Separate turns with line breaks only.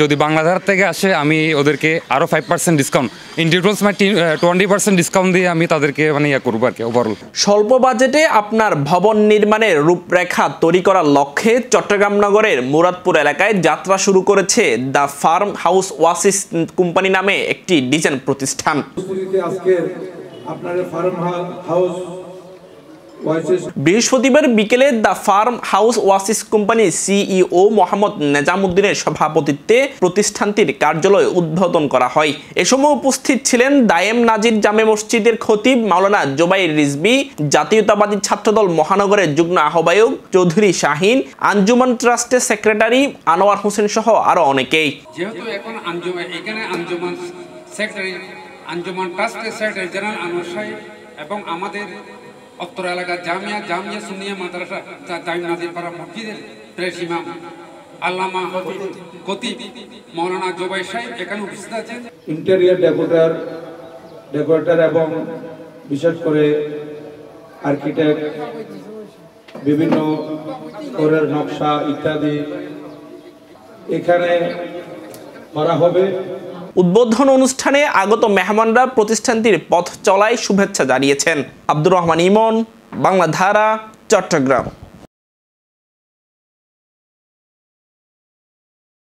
যদি বাংলাধার থেকে আসে আমি ওদেরকে আরও 5% ডিসকাউন্ট ইন্ডিভিজুয়ালস 20% ডিসকাউন্ট দিয়ে আমি তাদেরকে মানে ইয়া করবো আর কি ওভারঅল।
স্বল্প বাজেটে আপনার ভবন নির্মাণের রূপরেখা তৈরি করার লক্ষ্যে চট্টগ্রাম নগরের মুরাদপুর এলাকায় যাত্রা শুরু করেছে the farm house Oasis company নামে একটি ডিজাইন প্রতিষ্ঠান। বৃহস্পতিবার বিকেলে the farm house Oasis company CEO Mohammad নেজামুদ্দিনের সভাপতিত্বে প্রতিষ্ঠানটির কার্যালয় উদ্বোধন করা হয়। এ সময় উপস্থিত ছিলেন দায়েম নাজির জামে মসজিদের খতিব মাওলানা জুবাইর রিজভী, জাতীয়তাবাদী ছাত্রদল মহানগরের যুগ্ম আহ্বায়ক চৌধুরী শাহিন, আঞ্জুমান ট্রাস্টের সেক্রেটারি আনোয়ার হোসেন সহ আরো অনেকেই।
যেহেতু এখন আঞ্জুমান সেক্রেটারি আঞ্জুমান ট্রাস্টের সেক্রেটারি জেনারেল আনোয়ার সাহেব এবং আমাদের অত্তর এলাকার জামিয়া সুন্নিয়া মাদ্রাসা দাইম নাজির পাড়া মসজিদের প্রেস ইমাম আল্লামা খতিব মাওলানা জুবাইর সাহেব এখানে উপস্থিত আছেন।
ইন্টেরিয়র ডেকোরেটর এবং বিশেষ করে আর্কিটেক্ট, বিভিন্ন ঘরের নকশা ইত্যাদি এখানে করা হবে।
উদ্বোধন অনুষ্ঠানে আগত মেহমানরা প্রতিষ্ঠানটির পথ চলায় শুভেচ্ছা জানিয়েছেন। আব্দুর রহমান ইমন, বাংলাধারা, চট্টগ্রাম।